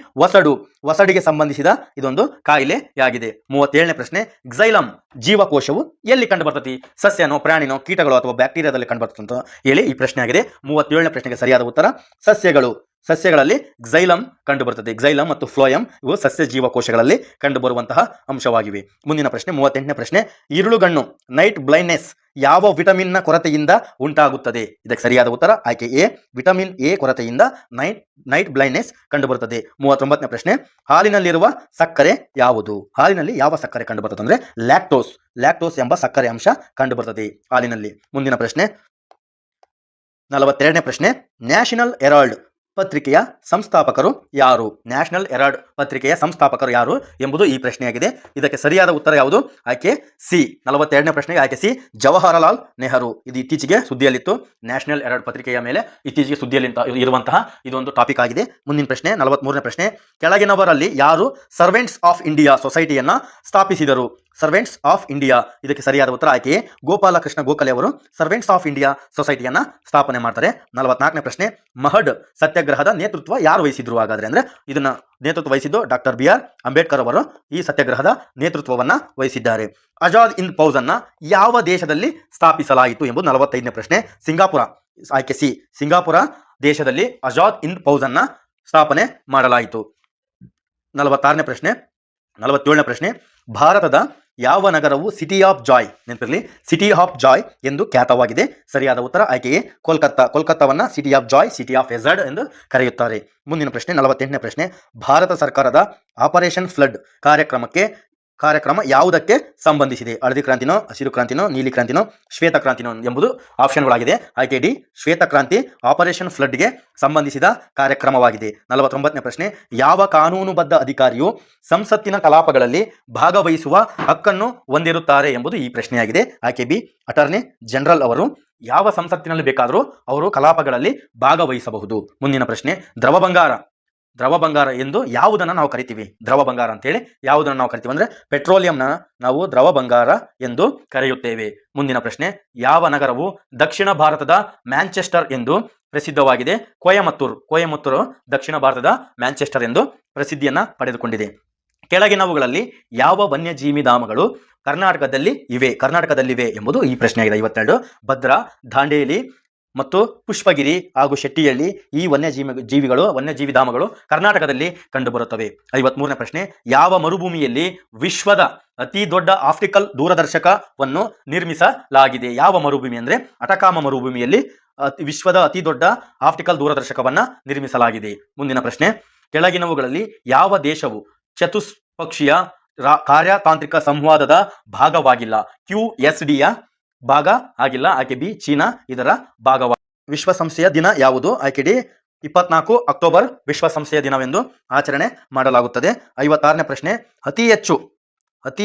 ವಸಡಿಗೆ ಸಂಬಂಧಿಸಿದ ಇದೊಂದು ಕಾಯಿಲೆಯಾಗಿದೆ. 37ನೇ ಪ್ರಶ್ನೆ, ಕ್ಸೈಲಮ್ ಜೀವಕೋಶವು ಎಲ್ಲಿ ಕಂಡುಬರ್ತದೆ? ಸಸ್ಯನೋ, ಪ್ರಾಣಿನೋ, ಕೀಟಗಳು ಅಥವಾ ಬ್ಯಾಕ್ಟೀರಿಯಾದಲ್ಲಿ ಕಂಡುಬರ್ತದೆ ಅಂತ ಹೇಳಿ ಈ ಪ್ರಶ್ನೆಯಾಗಿದೆ. 37ನೇ ಪ್ರಶ್ನೆಗೆ ಸರಿಯಾದ ಉತ್ತರ ಸಸ್ಯಗಳು. ಸಸ್ಯಗಳಲ್ಲಿ ಕ್ಸೈಲಮ್ ಕಂಡುಬರುತ್ತದೆ. ಕ್ಸೈಲಮ್ ಮತ್ತು ಫ್ಲೋಯಮ್ ಇವು ಸಸ್ಯ ಜೀವಕೋಶಗಳಲ್ಲಿ ಕಂಡುಬರುವಂತಹ ಅಂಶವಾಗಿವೆ. ಮುಂದಿನ ಪ್ರಶ್ನೆ 38ನೇ ಪ್ರಶ್ನೆ, ಇರುಳುಗಣ್ಣು ನೈಟ್ ಬ್ಲೈಂಡ್ನೆಸ್ ಯಾವ ವಿಟಮಿನ್ನ ಕೊರತೆಯಿಂದ ಉಂಟಾಗುತ್ತದೆ? ಇದಕ್ಕೆ ಸರಿಯಾದ ಉತ್ತರ ಆಯ್ಕೆ ಎ, ವಿಟಮಿನ್ ಎ ಕೊರತೆಯಿಂದ ನೈಟ್ ಬ್ಲೈಂಡ್ನೆಸ್ ಕಂಡುಬರುತ್ತದೆ. 39ನೇ ಪ್ರಶ್ನೆ, ಹಾಲಿನಲ್ಲಿರುವ ಸಕ್ಕರೆ ಯಾವುದು? ಹಾಲಿನಲ್ಲಿ ಯಾವ ಸಕ್ಕರೆ ಕಂಡುಬರುತ್ತದೆ ಅಂದ್ರೆ ಲ್ಯಾಕ್ಟೋಸ್ ಎಂಬ ಸಕ್ಕರೆ ಅಂಶ ಕಂಡುಬರುತ್ತದೆ ಹಾಲಿನಲ್ಲಿ. ಮುಂದಿನ ಪ್ರಶ್ನೆ 42ನೇ ಪ್ರಶ್ನೆ, ನ್ಯಾಷನಲ್ ಹೆರಾಲ್ಡ್ ಪತ್ರಿಕೆಯ ಸಂಸ್ಥಾಪಕರು ಯಾರು? ನ್ಯಾಷನಲ್ ಹೆರಾಲ್ಡ್ ಪತ್ರಿಕೆಯ ಸಂಸ್ಥಾಪಕರು ಯಾರು ಎಂಬುದು ಈ ಪ್ರಶ್ನೆಯಾಗಿದೆ. ಇದಕ್ಕೆ ಸರಿಯಾದ ಉತ್ತರ ಯಾವುದು? ಆಯ್ಕೆ ಸಿ. 42ನೇ ಪ್ರಶ್ನೆಗೆ ಆಯ್ಕೆ ಸಿ, ಜವಾಹರಲಾಲ್ ನೆಹರು. ಇದು ಇತ್ತೀಚೆಗೆ ಸುದ್ದಿಯಲ್ಲಿತ್ತು. ನ್ಯಾಷನಲ್ ಹೆರಾಲ್ಡ್ ಪತ್ರಿಕೆಯ ಮೇಲೆ ಇತ್ತೀಚೆಗೆ ಸುದ್ದಿಯಲ್ಲಿ ಇರುವಂತಹ ಇದೊಂದು ಟಾಪಿಕ್ ಆಗಿದೆ. ಮುಂದಿನ ಪ್ರಶ್ನೆ 43ನೇ ಪ್ರಶ್ನೆ, ಕೆಳಗಿನವರಲ್ಲಿ ಯಾರು ಸರ್ವೆಂಟ್ಸ್ ಆಫ್ ಇಂಡಿಯಾ ಸೊಸೈಟಿಯನ್ನ ಸ್ಥಾಪಿಸಿದರು? ಸರ್ವೆಂಟ್ಸ್ ಆಫ್ ಇಂಡಿಯಾ, ಇದಕ್ಕೆ ಸರಿಯಾದ ಉತ್ತರ ಆಯ್ಕೆ ಗೋಪಾಲಕೃಷ್ಣ ಗೋಖಲೆ ಅವರು ಸರ್ವೆಂಟ್ಸ್ ಆಫ್ ಇಂಡಿಯಾ ಸೊಸೈಟಿಯನ್ನ ಸ್ಥಾಪನೆ ಮಾಡ್ತಾರೆ. 44ನೇ ಪ್ರಶ್ನೆ, ಮಹಡ್ ಸತ್ಯಾಗ್ರಹದ ನೇತೃತ್ವ ಯಾರು ವಹಿಸಿದ್ರು? ಹಾಗಾದ್ರೆ ಅಂದ್ರೆ ಇದನ್ನ ನೇತೃತ್ವ ವಹಿಸಿದ್ದು ಡಾಕ್ಟರ್ ಬಿ ಆರ್ ಅಂಬೇಡ್ಕರ್ ಅವರು ಈ ಸತ್ಯಾಗ್ರಹದ ನೇತೃತ್ವವನ್ನ ವಹಿಸಿದ್ದಾರೆ. ಆಜಾದ್ ಹಿಂದ್ ಫೌಜ್ ಅನ್ನ ಯಾವ ದೇಶದಲ್ಲಿ ಸ್ಥಾಪಿಸಲಾಯಿತು ಎಂಬುದು 45ನೇ ಪ್ರಶ್ನೆ. ಸಿಂಗಾಪುರ, ಆಯ್ಕೆ ಸಿ, ಸಿಂಗಾಪುರ ದೇಶದಲ್ಲಿ ಆಜಾದ್ ಹಿಂದ್ ಫೌಜ್ ಅನ್ನ ಸ್ಥಾಪನೆ ಮಾಡಲಾಯಿತು. 46ನೇ ಪ್ರಶ್ನೆ 47ನೇ ಪ್ರಶ್ನೆ, ಭಾರತದ ಯಾವ ನಗರವು ಸಿಟಿ ಆಫ್ ಜಾಯ್, ನೆನಪಿರಲಿ ಸಿಟಿ ಆಫ್ ಜಾಯ್ ಎಂದು ಖ್ಯಾತವಾಗಿದೆ? ಸರಿಯಾದ ಉತ್ತರ ಆಯ್ಕೆಯೇ ಕೋಲ್ಕತ್ತಾವನ್ನ city of joy, city of hazard ಎಂದು ಕರೆಯುತ್ತಾರೆ. ಮುಂದಿನ ಪ್ರಶ್ನೆ 48ನೇ ಪ್ರಶ್ನೆ, ಭಾರತ ಸರ್ಕಾರದ ಆಪರೇಷನ್ ಫ್ಲಡ್ ಕಾರ್ಯಕ್ರಮ ಯಾವುದಕ್ಕೆ ಸಂಬಂಧಿಸಿದೆ? ಹಳದಿ ಕ್ರಾಂತಿನೋ, ಹಸಿರು ಕ್ರಾಂತಿನೋ, ನೀಲಿ ಕ್ರಾಂತಿನೋ, ಶ್ವೇತ ಕ್ರಾಂತಿನೋ ಎಂಬುದು ಆಪ್ಷನ್ಗಳಾಗಿದೆ. ಆಯ್ಕೆ ಡಿ, ಶ್ವೇತ ಕ್ರಾಂತಿ ಆಪರೇಷನ್ ಫ್ಲಡ್ಗೆ ಸಂಬಂಧಿಸಿದ ಕಾರ್ಯಕ್ರಮವಾಗಿದೆ. 49ನೇ ಪ್ರಶ್ನೆ, ಯಾವ ಕಾನೂನುಬದ್ಧ ಅಧಿಕಾರಿಯು ಸಂಸತ್ತಿನ ಕಲಾಪಗಳಲ್ಲಿ ಭಾಗವಹಿಸುವ ಹಕ್ಕನ್ನು ಹೊಂದಿರುತ್ತಾರೆ ಎಂಬುದು ಈ ಪ್ರಶ್ನೆಯಾಗಿದೆ. ಆಯ್ಕೆ ಬಿ, ಅಟಾರ್ನಿ ಜನರಲ್ ಅವರು. ಯಾವ ಸಂಸತ್ತಿನಲ್ಲಿ ಬೇಕಾದರೂ ಅವರು ಕಲಾಪಗಳಲ್ಲಿ ಭಾಗವಹಿಸಬಹುದು. ಮುಂದಿನ ಪ್ರಶ್ನೆ, ದ್ರವ ಬಂಗಾರ ಎಂದು ಯಾವುದನ್ನು ನಾವು ಕರಿತೀವಿ? ದ್ರವ ಬಂಗಾರ ಅಂತೇಳಿ ಯಾವುದನ್ನು ನಾವು ಕರಿತೀವಿ ಅಂದ್ರೆ ಪೆಟ್ರೋಲಿಯಂನ ನಾವು ದ್ರವ ಬಂಗಾರ ಎಂದು ಕರೆಯುತ್ತೇವೆ. ಮುಂದಿನ ಪ್ರಶ್ನೆ, ಯಾವ ನಗರವು ದಕ್ಷಿಣ ಭಾರತದ ಮ್ಯಾಂಚೆಸ್ಟರ್ ಎಂದು ಪ್ರಸಿದ್ಧವಾಗಿದೆ? ಕೊಯಮತ್ತೂರು ದಕ್ಷಿಣ ಭಾರತದ ಮ್ಯಾಂಚೆಸ್ಟರ್ ಎಂದು ಪ್ರಸಿದ್ಧಿಯನ್ನ ಪಡೆದುಕೊಂಡಿದೆ. ಕೆಳಗಿನವುಗಳಲ್ಲಿ ಯಾವ ವನ್ಯಜೀವಿ ಧಾಮಗಳು ಕರ್ನಾಟಕದಲ್ಲಿವೆ ಎಂಬುದು ಈ ಪ್ರಶ್ನೆಯಾಗಿದೆ. 52 ಭದ್ರಾ, ದಾಂಡೇಲಿ ಮತ್ತು ಪುಷ್ಪಗಿರಿ ಹಾಗೂ ಶೆಟ್ಟಿಹಳ್ಳಿ ಈ ವನ್ಯಜೀವಿ ಧಾಮಗಳು ಕರ್ನಾಟಕದಲ್ಲಿ ಕಂಡುಬರುತ್ತವೆ. 53ನೇ ಪ್ರಶ್ನೆ, ಯಾವ ಮರುಭೂಮಿಯಲ್ಲಿ ವಿಶ್ವದ ಅತಿ ದೊಡ್ಡ ಆಪ್ಟಿಕಲ್ ದೂರದರ್ಶಕವನ್ನು ನಿರ್ಮಿಸಲಾಗಿದೆ? ಯಾವ ಮರುಭೂಮಿ ಅಂದ್ರೆ ಅಟಕಾಮ ಮರುಭೂಮಿಯಲ್ಲಿ ವಿಶ್ವದ ಅತಿ ದೊಡ್ಡ ಆಪ್ಟಿಕಲ್ ದೂರದರ್ಶಕವನ್ನ ನಿರ್ಮಿಸಲಾಗಿದೆ. ಮುಂದಿನ ಪ್ರಶ್ನೆ, ಕೆಳಗಿನವುಗಳಲ್ಲಿ ಯಾವ ದೇಶವು ಚತುಷ್ಪಕ್ಷೀಯ ಕಾರ್ಯತಾಂತ್ರಿಕ ಸಂವಾದದ ಭಾಗವಾಗಿಲ್ಲ? QSDಯ ಭಾಗ ಆಗಿಲ್ಲ. ಆಯ್ಕೆ ಬಿ, ಚೀನಾ ಇದರ ಭಾಗವಾಗಿ. ವಿಶ್ವಸಂಸ್ಥೆಯ ದಿನ ಯಾವುದು? ಆಯ್ಕೆ ಡಿ, 24 ಅಕ್ಟೋಬರ್ ವಿಶ್ವಸಂಸ್ಥೆಯ ದಿನವೆಂದು ಆಚರಣೆ ಮಾಡಲಾಗುತ್ತದೆ. 56ನೇ ಪ್ರಶ್ನೆ, ಅತಿ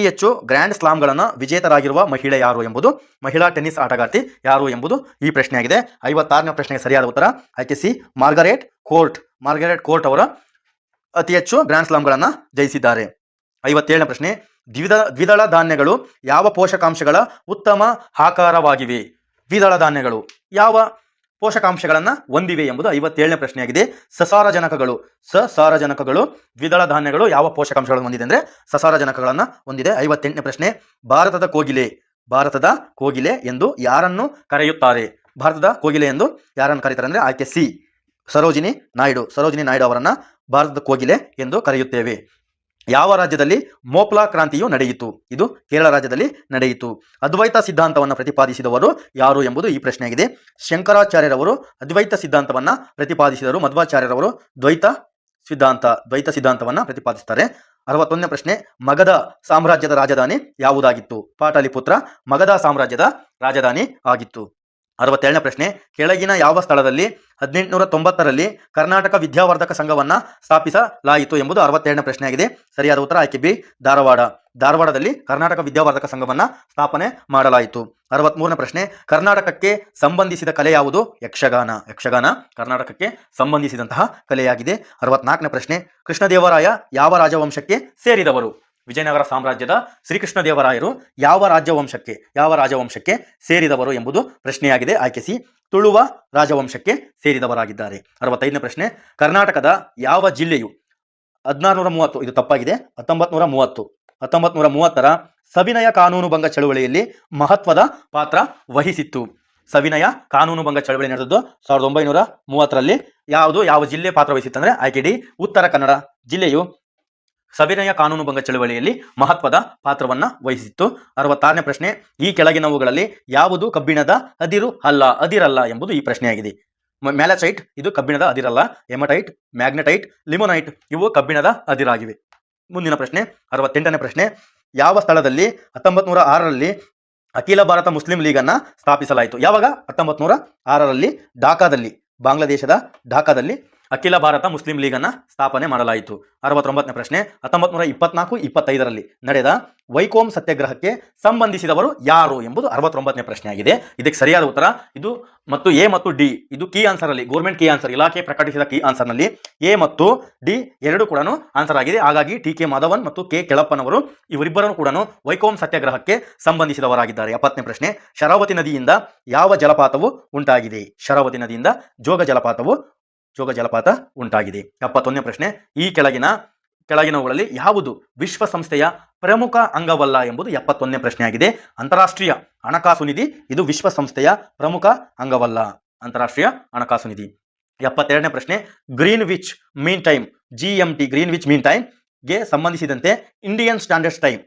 ಹೆಚ್ಚು ಗ್ರ್ಯಾಂಡ್ ಸ್ಲಾಮ್ಗಳನ್ನು ವಿಜೇತರಾಗಿರುವ ಮಹಿಳೆ ಯಾರು ಎಂಬುದು ಮಹಿಳಾ ಟೆನ್ನಿಸ್ ಆಟಗಾರ್ತಿ ಯಾರು ಎಂಬುದು ಈ ಪ್ರಶ್ನೆಯಾಗಿದೆ. 56ನೇ ಪ್ರಶ್ನೆಗೆ ಸರಿಯಾದ ಉತ್ತರ ಆಯ್ಕೆ ಸಿ, ಮಾರ್ಗರೆಟ್ ಕೋರ್ಟ್ ಅವರು ಅತಿ ಹೆಚ್ಚು ಗ್ರ್ಯಾಂಡ್ ಸ್ಲಾಮ್ಗಳನ್ನು ಜಯಿಸಿದ್ದಾರೆ. 57ನೇ ಪ್ರಶ್ನೆ, ದ್ವಿದಳ ಧಾನ್ಯಗಳು ಯಾವ ಪೋಷಕಾಂಶಗಳ ಉತ್ತಮ ಆಕಾರವಾಗಿವೆ? ದ್ವಿದಳ ಧಾನ್ಯಗಳು ಯಾವ ಪೋಷಕಾಂಶಗಳನ್ನು ಹೊಂದಿವೆ ಎಂಬುದು 57ನೇ ಪ್ರಶ್ನೆಯಾಗಿದೆ. ಸಸಾರಜನಕಗಳು ದ್ವಿದಳ ಧಾನ್ಯಗಳು ಯಾವ ಪೋಷಕಾಂಶಗಳನ್ನು ಹೊಂದಿದೆ ಅಂದ್ರೆ ಸಸಾರಜನಕಗಳನ್ನು ಹೊಂದಿದೆ. 58ನೇ ಪ್ರಶ್ನೆ, ಭಾರತದ ಕೋಗಿಲೆ ಎಂದು ಯಾರನ್ನು ಕರೆಯುತ್ತಾರೆ? ಭಾರತದ ಕೋಗಿಲೆ ಎಂದು ಯಾರನ್ನು ಕರೀತಾರೆ ಅಂದ್ರೆ ಆಯ್ಕೆ ಸಿ, ಸರೋಜಿನಿ ನಾಯ್ಡು ಅವರನ್ನ ಭಾರತದ ಕೋಗಿಲೆ ಎಂದು ಕರೆಯುತ್ತೇವೆ. ಯಾವ ರಾಜ್ಯದಲ್ಲಿ ಮೋಪ್ಲಾ ಕ್ರಾಂತಿಯು ನಡೆಯಿತು? ಇದು ಕೇರಳ ರಾಜ್ಯದಲ್ಲಿ ನಡೆಯಿತು. ಅದ್ವೈತ ಸಿದ್ಧಾಂತವನ್ನು ಪ್ರತಿಪಾದಿಸಿದವರು ಯಾರು ಎಂಬುದು ಈ ಪ್ರಶ್ನೆಯಾಗಿದೆ. ಶಂಕರಾಚಾರ್ಯರವರು ಅದ್ವೈತ ಸಿದ್ಧಾಂತವನ್ನ ಪ್ರತಿಪಾದಿಸಿದರು. ಮಧ್ವಾಚಾರ್ಯರವರು ದ್ವೈತ ಸಿದ್ಧಾಂತವನ್ನ ಪ್ರತಿಪಾದಿಸುತ್ತಾರೆ. 61ನೇ ಪ್ರಶ್ನೆ, ಮಗಧ ಸಾಮ್ರಾಜ್ಯದ ರಾಜಧಾನಿ ಯಾವುದಾಗಿತ್ತು? ಪಾಟಲಿಪುತ್ರ ಮಗಧ ಸಾಮ್ರಾಜ್ಯದ ರಾಜಧಾನಿ ಆಗಿತ್ತು. 67ನೇ ಪ್ರಶ್ನೆ, ಕೆಳಗಿನ ಯಾವ ಸ್ಥಳದಲ್ಲಿ 1890ರಲ್ಲಿ ಕರ್ನಾಟಕ ವಿದ್ಯಾವರ್ಧಕ ಸಂಘವನ್ನ ಸ್ಥಾಪಿಸಲಾಯಿತು ಎಂಬುದು 62ನೇ ಪ್ರಶ್ನೆಯಾಗಿದೆ. ಸರಿಯಾದ ಉತ್ತರ ಆಯ್ಕೆ ಬಿ, ಧಾರವಾಡದಲ್ಲಿ ಕರ್ನಾಟಕ ವಿದ್ಯಾವರ್ಧಕ ಸಂಘವನ್ನ ಸ್ಥಾಪನೆ ಮಾಡಲಾಯಿತು. 63ನೇ ಪ್ರಶ್ನೆ, ಕರ್ನಾಟಕಕ್ಕೆ ಸಂಬಂಧಿಸಿದ ಕಲೆ ಯಾವುದು? ಯಕ್ಷಗಾನ ಕರ್ನಾಟಕಕ್ಕೆ ಸಂಬಂಧಿಸಿದಂತಹ ಕಲೆಯಾಗಿದೆ. 64ನೇ ಪ್ರಶ್ನೆ, ಕೃಷ್ಣದೇವರಾಯ ಯಾವ ರಾಜವಂಶಕ್ಕೆ ಸೇರಿದವರು? ವಿಜಯನಗರ ಸಾಮ್ರಾಜ್ಯದ ಶ್ರೀಕೃಷ್ಣದೇವರಾಯರು ಯಾವ ರಾಜವಂಶಕ್ಕೆ ಸೇರಿದವರು ಎಂಬುದು ಪ್ರಶ್ನೆಯಾಗಿದೆ. ಆಯ್ಕೆ ಸಿ, ತುಳುವ ರಾಜವಂಶಕ್ಕೆ ಸೇರಿದವರಾಗಿದ್ದಾರೆ. 65ನೇ ಪ್ರಶ್ನೆ, ಕರ್ನಾಟಕದ ಯಾವ ಜಿಲ್ಲೆಯು 1630, ಇದು ತಪ್ಪಾಗಿದೆ, 1930ರ ಸವಿನಯ ಕಾನೂನುಭಂಗ ಚಳುವಳಿಯಲ್ಲಿ ಮಹತ್ವದ ಪಾತ್ರ ವಹಿಸಿತ್ತು? ಸವಿನಯ ಕಾನೂನುಭಂಗ ಚಳವಳಿ ನಡೆದದ್ದು 1930ರಲ್ಲಿ. ಯಾವ ಜಿಲ್ಲೆ ಪಾತ್ರ ವಹಿಸಿತ್ತಂದ್ರೆ ಆಯ್ಕೆ ಡಿ ಉತ್ತರ ಕನ್ನಡ ಜಿಲ್ಲೆಯು ಸವಿನಯ ಕಾನೂನುಭಂಗ ಚಳವಳಿಯಲ್ಲಿ ಮಹತ್ವದ ಪಾತ್ರವನ್ನ ವಹಿಸಿತ್ತು. 66ನೇ ಪ್ರಶ್ನೆ, ಈ ಕೆಳಗಿನವುಗಳಲ್ಲಿ ಯಾವುದು ಕಬ್ಬಿಣದ ಅದಿರಲ್ಲ ಎಂಬುದು ಈ ಪ್ರಶ್ನೆಯಾಗಿದೆ. ಮ್ಯಾಲಚೈಟ್ ಇದು ಕಬ್ಬಿಣದ ಅದಿರಲ್ಲ, ಹೆಮಟೈಟ್, ಮ್ಯಾಗ್ನೆಟೈಟ್, ಲಿಮೊನೈಟ್ ಇವು ಕಬ್ಬಿಣದ ಅದಿರಾಗಿವೆ. ಮುಂದಿನ ಪ್ರಶ್ನೆ 68ನೇ ಪ್ರಶ್ನೆ, ಯಾವ ಸ್ಥಳದಲ್ಲಿ 1906ರಲ್ಲಿ ಅಖಿಲ ಭಾರತ ಮುಸ್ಲಿಂ ಲೀಗ್ ಅನ್ನ ಸ್ಥಾಪಿಸಲಾಯಿತು? ಯಾವಾಗ? 1906ರಲ್ಲಿ ಢಾಕಾದಲ್ಲಿ, ಬಾಂಗ್ಲಾದೇಶದ ಢಾಕಾದಲ್ಲಿ ಅಖಿಲ ಭಾರತ ಮುಸ್ಲಿಂ ಲೀಗ್ ಅನ್ನ ಸ್ಥಾಪನೆ ಮಾಡಲಾಯಿತು. 69ನೇ ಪ್ರಶ್ನೆ, 1924-25ರಲ್ಲಿ ನಡೆದ ವೈಕೋಮ್ ಸತ್ಯಾಗ್ರಹಕ್ಕೆ ಸಂಬಂಧಿಸಿದವರು ಯಾರು ಎಂಬುದು 69ನೇ ಪ್ರಶ್ನೆ ಆಗಿದೆ. ಇದಕ್ಕೆ ಸರಿಯಾದ ಉತ್ತರ ಇದು ಮತ್ತು ಎ ಮತ್ತು ಡಿ ಇದು ಕೀ ಆನ್ಸರ್ ಅಲ್ಲಿ, ಗೌರ್ಮೆಂಟ್ ಕೀ ಆನ್ಸರ್ ಇಲಾಖೆ ಪ್ರಕಟಿಸಿದ ಕೀ ಆನ್ಸರ್ ನಲ್ಲಿ ಎ ಮತ್ತು ಡಿ ಎರಡು ಕೂಡ ಆನ್ಸರ್ ಆಗಿದೆ. ಹಾಗಾಗಿ ಟಿ ಕೆ ಮಾಧವನ್ ಮತ್ತು ಕೆ ಕೆಳಪ್ಪನವರು ಇವರಿಬ್ಬರೂ ಕೂಡ ವೈಕೋಮ್ ಸತ್ಯಾಗ್ರಹಕ್ಕೆ ಸಂಬಂಧಿಸಿದವರಾಗಿದ್ದಾರೆ. 70ನೇ ಪ್ರಶ್ನೆ, ಶರಾವತಿ ನದಿಯಿಂದ ಯಾವ ಜಲಪಾತವು ಉಂಟಾಗಿದೆ? ಶರಾವತಿ ನದಿಯಿಂದ ಜೋಗ ಜಲಪಾತ ಉಂಟಾಗಿದೆ. 71ನೇ ಪ್ರಶ್ನೆ, ಈ ಕೆಳಗಿನವುಗಳಲ್ಲಿ ಯಾವುದು ವಿಶ್ವಸಂಸ್ಥೆಯ ಪ್ರಮುಖ ಅಂಗವಲ್ಲ ಎಂಬುದು 71ನೇ ಪ್ರಶ್ನೆ ಆಗಿದೆ. ಅಂತಾರಾಷ್ಟ್ರೀಯ ಹಣಕಾಸು ನಿಧಿ ಇದು ವಿಶ್ವಸಂಸ್ಥೆಯ ಪ್ರಮುಖ ಅಂಗವಲ್ಲ. ಅಂತಾರಾಷ್ಟ್ರೀಯ ಹಣಕಾಸು ನಿಧಿ. 72ನೇ ಪ್ರಶ್ನೆ, Greenwich mean time GMT Greenwich mean time ಗೆ ಸಂಬಂಧಿಸಿದಂತೆ ಇಂಡಿಯನ್ ಸ್ಟ್ಯಾಂಡರ್ಡ್ ಟೈಮ್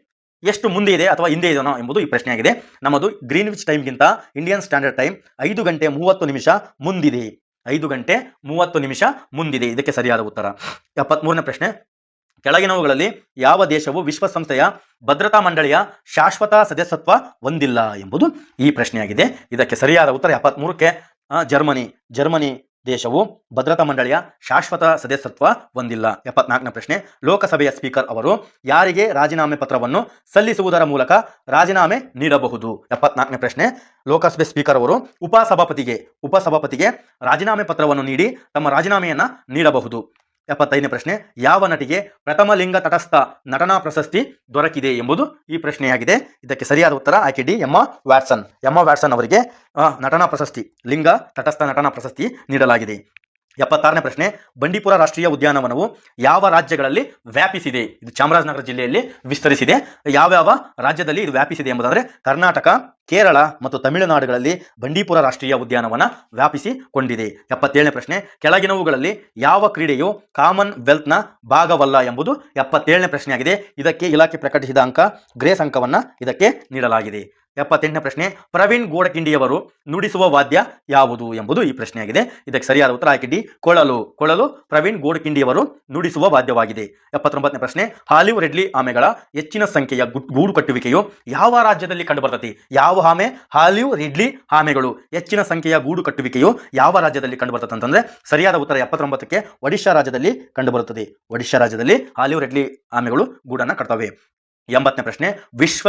ಎಷ್ಟು ಮುಂದೆ ಇದೆ ಅಥವಾ ಹಿಂದೆ ಇದೆನೋ ಎಂಬುದು ಈ ಪ್ರಶ್ನೆ ಆಗಿದೆ. ನಮ್ಮದು ಗ್ರೀನ್ವಿಚ್ ಟೈಮ್ಗಿಂತ ಇಂಡಿಯನ್ ಸ್ಟ್ಯಾಂಡರ್ಡ್ ಟೈಮ್ 5 ಗಂಟೆ 30 ನಿಮಿಷ ಮುಂದಿದೆ. 5 ಗಂಟೆ 30 ನಿಮಿಷ ಮುಂದಿದೆ. ಇದಕ್ಕೆ ಸರಿಯಾದ ಉತ್ತರ. 73ನೇ ಪ್ರಶ್ನೆ, ಕೆಳಗಿನವುಗಳಲ್ಲಿ ಯಾವ ದೇಶವು ವಿಶ್ವಸಂಸ್ಥೆಯ ಭದ್ರತಾ ಮಂಡಳಿಯ ಶಾಶ್ವತ ಸದಸ್ಯತ್ವ ಹೊಂದಿಲ್ಲ ಎಂಬುದು ಈ ಪ್ರಶ್ನೆಯಾಗಿದೆ. ಇದಕ್ಕೆ ಸರಿಯಾದ ಉತ್ತರ 73ಕ್ಕೆ ಜರ್ಮನಿ ದೇಶವು ಭದ್ರತಾ ಮಂಡಳಿಯ ಶಾಶ್ವತ ಸದಸ್ಯತ್ವ ಹೊಂದಿಲ್ಲ. 74ನೇ ಪ್ರಶ್ನೆ, ಲೋಕಸಭೆಯ ಸ್ಪೀಕರ್ ಅವರು ಯಾರಿಗೆ ರಾಜೀನಾಮೆ ಪತ್ರವನ್ನು ಸಲ್ಲಿಸುವುದರ ಮೂಲಕ ರಾಜೀನಾಮೆ ನೀಡಬಹುದು? 74ನೇ ಪ್ರಶ್ನೆ, ಲೋಕಸಭೆ ಸ್ಪೀಕರ್ ಅವರು ಉಪಸಭಾಪತಿಗೆ ರಾಜೀನಾಮೆ ಪತ್ರವನ್ನು ನೀಡಿ ತಮ್ಮ ರಾಜೀನಾಮೆಯನ್ನ ನೀಡಬಹುದು. 75ನೇ ಪ್ರಶ್ನೆ, ಯಾವ ನಟಿಗೆ ಪ್ರಥಮ ಲಿಂಗ ತಟಸ್ಥ ನಟನಾ ಪ್ರಶಸ್ತಿ ದೊರಕಿದೆ ಎಂಬುದು ಈ ಪ್ರಶ್ನೆಯಾಗಿದೆ. ಇದಕ್ಕೆ ಸರಿಯಾದ ಉತ್ತರ ಆಯ್ಕೆ ಡಿ ಎಮ್ಮಾ ವ್ಯಾಟ್ಸನ್ ಅವರಿಗೆ ನಟನಾ ಪ್ರಶಸ್ತಿ, ಲಿಂಗ ತಟಸ್ಥ ನಟನಾ ಪ್ರಶಸ್ತಿ ನೀಡಲಾಗಿದೆ. 76ನೇ ಪ್ರಶ್ನೆ, ಬಂಡೀಪುರ ರಾಷ್ಟ್ರೀಯ ಉದ್ಯಾನವನವು ಯಾವ ರಾಜ್ಯಗಳಲ್ಲಿ ವ್ಯಾಪಿಸಿದೆ? ಇದು ಚಾಮರಾಜನಗರ ಜಿಲ್ಲೆಯಲ್ಲಿ ವಿಸ್ತರಿಸಿದೆ. ಯಾವ್ಯಾವ ರಾಜ್ಯದಲ್ಲಿ ಇದು ವ್ಯಾಪಿಸಿದೆ ಎಂಬುದಾದ್ರೆ ಕರ್ನಾಟಕ, ಕೇರಳ ಮತ್ತು ತಮಿಳುನಾಡುಗಳಲ್ಲಿ ಬಂಡೀಪುರ ರಾಷ್ಟ್ರೀಯ ಉದ್ಯಾನವನ ವ್ಯಾಪಿಸಿಕೊಂಡಿದೆ. 77ನೇ ಪ್ರಶ್ನೆ, ಕೆಳಗಿನವುಗಳಲ್ಲಿ ಯಾವ ಕ್ರೀಡೆಯು ಕಾಮನ್ವೆಲ್ತ್ನ ಭಾಗವಲ್ಲ ಎಂಬುದು 77ನೇ ಪ್ರಶ್ನೆಯಾಗಿದೆ. ಇದಕ್ಕೆ ಇಲಾಖೆ ಪ್ರಕಟಿಸಿದ ಅಂಕ ಗ್ರೇಸ್ ಅಂಕವನ್ನ ಇದಕ್ಕೆ ನೀಡಲಾಗಿದೆ. 78ನೇ ಪ್ರಶ್ನೆ, ಪ್ರವೀಣ್ ಗೋಡಖಿಂಡಿಯವರು ನುಡಿಸುವ ವಾದ್ಯ ಯಾವುದು ಎಂಬುದು ಈ ಪ್ರಶ್ನೆಯಾಗಿದೆ. ಇದಕ್ಕೆ ಸರಿಯಾದ ಉತ್ತರ ಆಯ್ಕೆ ಡಿ ಕೊಳಲು ಪ್ರವೀಣ್ ಗೋಡಖಿಂಡಿಯವರು ನುಡಿಸುವ ವಾದ್ಯವಾಗಿದೆ. 79ನೇ ಪ್ರಶ್ನೆ, ಆಲಿವ್ ರಿಡ್ಲಿ ಆಮೆಗಳ ಹೆಚ್ಚಿನ ಸಂಖ್ಯೆಯ ಗೂಡು ಕಟ್ಟುವಿಕೆಯು ಯಾವ ರಾಜ್ಯದಲ್ಲಿ ಕಂಡುಬರ್ತದೆ? ಯಾವ ಆಮೆ? ಆಲಿವ್ ರಿಡ್ಲಿ ಆಮೆಗಳು ಹೆಚ್ಚಿನ ಸಂಖ್ಯೆಯ ಗೂಡು ಕಟ್ಟುವಿಕೆಯು ಯಾವ ರಾಜ್ಯದಲ್ಲಿ ಕಂಡುಬರ್ತದೆ ಅಂತಂದ್ರೆ ಸರಿಯಾದ ಉತ್ತರ 79ಕ್ಕೆ ಒಡಿಶಾ ರಾಜ್ಯದಲ್ಲಿ ಕಂಡುಬರುತ್ತದೆ. ಒಡಿಶಾ ರಾಜ್ಯದಲ್ಲಿ ಆಲಿವ್ ರಿಡ್ಲಿ ಆಮೆಗಳು ಗೂಡನ್ನ ಕಟ್ತವೆ. 80ನೇ ಪ್ರಶ್ನೆ, ವಿಶ್ವ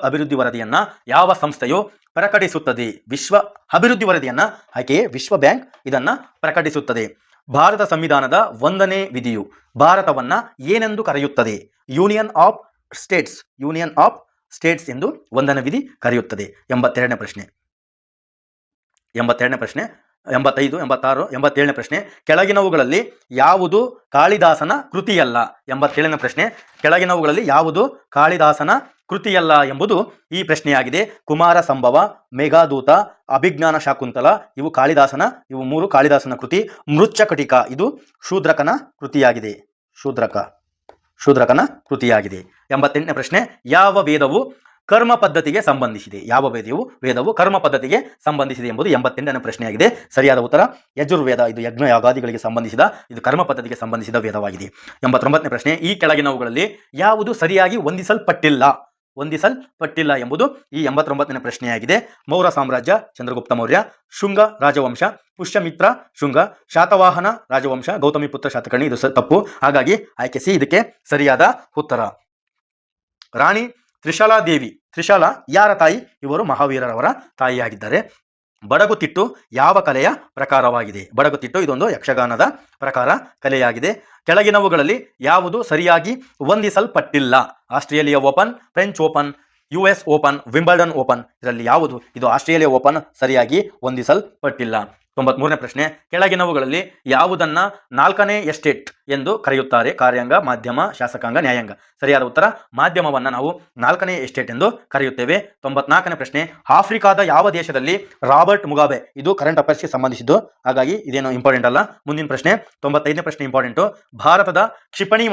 ಅಭಿವೃದ್ಧಿ ವರದಿಯನ್ನ ಯಾವ ಸಂಸ್ಥೆಯು ಪ್ರಕಟಿಸುತ್ತದೆ? ವಿಶ್ವ ಅಭಿವೃದ್ಧಿ ವರದಿಯನ್ನ ಆಯ್ಕೆ ವಿಶ್ವ ಬ್ಯಾಂಕ್ ಇದನ್ನ ಪ್ರಕಟಿಸುತ್ತದೆ. ಭಾರತ ಸಂವಿಧಾನದ 1ನೇ ವಿಧಿಯು ಭಾರತವನ್ನ ಏನೆಂದು ಕರೆಯುತ್ತದೆ? ಯೂನಿಯನ್ ಆಫ್ ಸ್ಟೇಟ್ಸ್ ಎಂದು 1ನೇ ವಿಧಿ ಕರೆಯುತ್ತದೆ. 82ನೇ ಪ್ರಶ್ನೆ, 85, 86, 87ನೇ ಪ್ರಶ್ನೆ, ಕೆಳಗಿನವುಗಳಲ್ಲಿ ಯಾವುದು ಕಾಳಿದಾಸನ ಕೃತಿಯಲ್ಲ? 87ನೇ ಪ್ರಶ್ನೆ, ಕೆಳಗಿನವುಗಳಲ್ಲಿ ಯಾವುದು ಕಾಳಿದಾಸನ ಕೃತಿಯಲ್ಲ ಎಂಬುದು ಈ ಪ್ರಶ್ನೆಯಾಗಿದೆ. ಕುಮಾರ ಸಂಭವ, ಮೇಘದೂತ, ಅಭಿಜ್ಞಾನ ಶಾಕುಂತಲ ಇವು 3 ಕಾಳಿದಾಸನ ಕೃತಿ. ಮೃಚ್ಛಕಟಿಕ ಇದು ಶೂದ್ರಕನ ಕೃತಿಯಾಗಿದೆ. 88ನೇ ಪ್ರಶ್ನೆ, ಯಾವ ವೇದವು ಕರ್ಮ ಪದ್ಧತಿಗೆ ಸಂಬಂಧಿಸಿದೆ? ಯಾವ ವೇದವು ಕರ್ಮ ಪದ್ಧತಿಗೆ ಸಂಬಂಧಿಸಿದೆ ಎಂಬುದು 88ನೇ ಪ್ರಶ್ನೆಯಾಗಿದೆ. ಸರಿಯಾದ ಉತ್ತರ ಯಜುರ್ವೇದ. ಇದು ಯಜ್ಞ ಯಾಗಾದಿಗಳಿಗೆ ಸಂಬಂಧಿಸಿದ, ಇದು ಕರ್ಮ ಪದ್ಧತಿಗೆ ಸಂಬಂಧಿಸಿದ ವೇದವಾಗಿದೆ. 89ನೇ ಪ್ರಶ್ನೆ, ಈ ಕೆಳಗಿನವುಗಳಲ್ಲಿ ಯಾವುದು ಸರಿಯಾಗಿ ಹೊಂದಿಸಲ್ಪಟ್ಟಿಲ್ಲ ಎಂಬುದು ಈ 89ನೇ ಪ್ರಶ್ನೆಯಾಗಿದೆ. ಮೌರ್ಯ ಸಾಮ್ರಾಜ್ಯ, ಚಂದ್ರಗುಪ್ತ ಮೌರ್ಯ, ಶುಂಗ ರಾಜವಂಶ, ಪುಷ್ಯಮಿತ್ರ ಶುಂಗ, ಶಾತವಾಹನ ರಾಜವಂಶ, ಗೌತಮಿಪುತ್ರ ಶಾತಕರ್ಣಿ. ಇದು ತಪ್ಪು. ಹಾಗಾಗಿ ಆಯ್ಕೆ ಸಿ ಇದಕ್ಕೆ ಸರಿಯಾದ ಉತ್ತರ. ರಾಣಿ ತ್ರಿಶಾಲಾ ಯಾರ ತಾಯಿ? ಇವರು ಮಹಾವೀರರವರ ತಾಯಿಯಾಗಿದ್ದಾರೆ. ಬಡಗುತಿಟ್ಟು ಯಾವ ಕಲೆಯ ಪ್ರಕಾರವಾಗಿದೆ? ಬಡಗುತಿಟ್ಟು ಇದೊಂದು ಯಕ್ಷಗಾನದ ಪ್ರಕಾರ ಕಲೆಯಾಗಿದೆ. ಕೆಳಗಿನವುಗಳಲ್ಲಿ ಯಾವುದು ಸರಿಯಾಗಿ ಹೊಂದಿಸಲ್ಪಟ್ಟಿಲ್ಲ? Australia open, French open, US open, Wimbledon open ಇದರಲ್ಲಿ ಯಾವುದು? ಇದು ಆಸ್ಟ್ರೇಲಿಯಾ ಓಪನ್ ಸರಿಯಾಗಿ ಹೊಂದಿಸಲ್ಪಟ್ಟಿಲ್ಲ. 93ನೇ ಪ್ರಶ್ನೆ, ಕೆಳಗಿನವುಗಳಲ್ಲಿ ಯಾವುದನ್ನ 4ನೇ ಎಸ್ಟೇಟ್ ಎಂದು ಕರೆಯುತ್ತಾರೆ? ಕಾರ್ಯಾಂಗ, ಮಾಧ್ಯಮ, ಶಾಸಕಾಂಗ, ನ್ಯಾಯಾಂಗ. ಸರಿಯಾದ ಉತ್ತರ ಮಾಧ್ಯಮವನ್ನ ನಾವು 4ನೇ ಎಸ್ಟೇಟ್ ಎಂದು ಕರೆಯುತ್ತೇವೆ. 94ನೇ ಪ್ರಶ್ನೆ, ಆಫ್ರಿಕಾದ ಯಾವ ದೇಶದಲ್ಲಿ ರಾಬರ್ಟ್ ಮುಗಾಬೆ? ಇದು ಕರೆಂಟ್ ಅಫೇರ್ಸ್ಗೆ ಸಂಬಂಧಿಸಿದ್ದು, ಹಾಗಾಗಿ ಇದೇನು ಇಂಪಾರ್ಟೆಂಟ್ ಅಲ್ಲ. ಮುಂದಿನ ಪ್ರಶ್ನೆ 95ನೇ ಪ್ರಶ್ನೆ ಇಂಪಾರ್ಟೆಂಟು. ಭಾರತದ ಕ್ಷಿಪಣಿ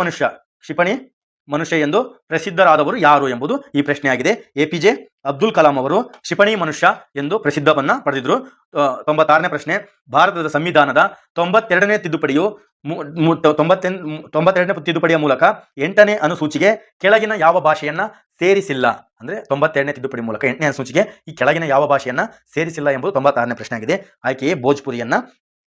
ಮನುಷ್ಯ ಎಂದು ಪ್ರಸಿದ್ಧರಾದವರು ಯಾರು ಎಂಬುದು ಈ ಪ್ರಶ್ನೆಯಾಗಿದೆ. APJ ಅಬ್ದುಲ್ ಕಲಾಂ ಅವರು ಕ್ಷಿಪಣಿ ಮನುಷ್ಯ ಎಂದು ಪ್ರಸಿದ್ಧವನ್ನ ಪಡೆದಿದ್ರು. 96ನೇ ಪ್ರಶ್ನೆ, ಭಾರತದ ಸಂವಿಧಾನದ 92ನೇ ತಿದ್ದುಪಡಿಯು 92ನೇ ತಿದ್ದುಪಡಿಯ ಮೂಲಕ 8ನೇ ಅನುಸೂಚಿಗೆ ಕೆಳಗಿನ ಯಾವ ಭಾಷೆಯನ್ನ ಸೇರಿಸಿಲ್ಲ? ಅಂದ್ರೆ 92ನೇ ತಿದ್ದುಪಡಿ ಮೂಲಕ 8ನೇ ಅನುಸೂಚಿಗೆ ಈ ಕೆಳಗಿನ ಯಾವ ಭಾಷೆಯನ್ನ ಸೇರಿಸಿಲ್ಲ ಎಂಬುದು 96ನೇ ಪ್ರಶ್ನೆ ಆಗಿದೆ. ಆಯ್ಕೆಯೇ ಭೋಜ್ಪುರಿಯನ್ನ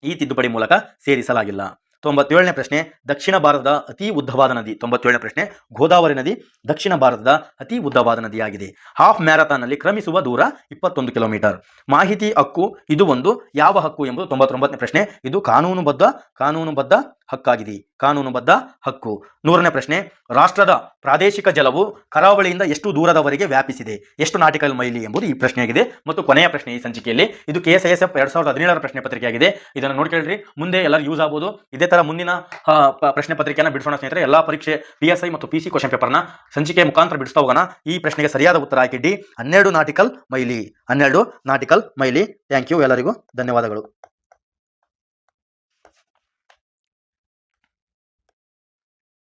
ಈ ತಿದ್ದುಪಡಿ ಮೂಲಕ ಸೇರಿಸಲಾಗಿಲ್ಲ. 97ನೇ ಪ್ರಶ್ನೆ, ದಕ್ಷಿಣ ಭಾರತದ ಅತಿ ಉದ್ದವಾದ ನದಿ. 97ನೇ ಪ್ರಶ್ನೆ, ಗೋದಾವರಿ ನದಿ ದಕ್ಷಿಣ ಭಾರತದ ಅತಿ ಉದ್ದವಾದ ನದಿಯಾಗಿದೆ. ಹಾಫ್ ಮ್ಯಾರಥಾನ್ ನಲ್ಲಿ ಕ್ರಮಿಸುವ ದೂರ 21 ಕಿಲೋಮೀಟರ್. ಮಾಹಿತಿ ಹಕ್ಕು ಇದು ಒಂದು ಯಾವ ಹಕ್ಕು ಎಂಬುದು 99ನೇ ಪ್ರಶ್ನೆ. ಇದು ಕಾನೂನುಬದ್ಧ ಹಕ್ಕಾಗಿದೆ. ಕಾನೂನುಬದ್ಧ ಹಕ್ಕು. 100ನೇ ಪ್ರಶ್ನೆ, ರಾಷ್ಟ್ರದ ಪ್ರಾದೇಶಿಕ ಜಲವು ಕರಾವಳಿಯಿಂದ ಎಷ್ಟು ದೂರದವರೆಗೆ ವ್ಯಾಪಿಸಿದೆ? ಎಷ್ಟು ನಾಟಿಕಲ್ ಮೈಲಿ ಎಂಬುದು ಈ ಪ್ರಶ್ನೆಯಾಗಿದೆ. ಮತ್ತು ಕೊನೆಯ ಪ್ರಶ್ನೆ ಈ ಸಂಚಿಕೆಯಲ್ಲಿ, ಇದು KSISF 2017ರ ಪ್ರಶ್ನೆ ಪತ್ರಿಕೆಯಾಗಿದೆ. ಇದನ್ನು ನೋಡ್ಕೊಳ್ರಿ, ಮುಂದೆ ಎಲ್ಲರೂ ಯೂಸ್ ಆಗ್ಬೋದು. ಇದೇ ತರ ಮುಂದಿನ ಪ್ರಶ್ನೆ ಪತ್ರಿಕೆಯನ್ನು ಬಿಡಿಸೋಣ ಸ್ನೇಹಿತರೆ. ಎಲ್ಲಾ ಪರೀಕ್ಷೆ PSI ಮತ್ತು PC ಕ್ವಶನ್ ಪೇಪರ್ನ ಸಂಚಿಕೆ ಮುಖಾಂತರ ಬಿಡಿಸ್ತಾ ಹೋಗೋಣ. ಈ ಪ್ರಶ್ನೆಗೆ ಸರಿಯಾದ ಉತ್ತರ ಆಯ್ಕೆ D, 12 nautical mile. 12 nautical mile. Thank you, ಎಲ್ಲರಿಗೂ ಧನ್ಯವಾದಗಳು.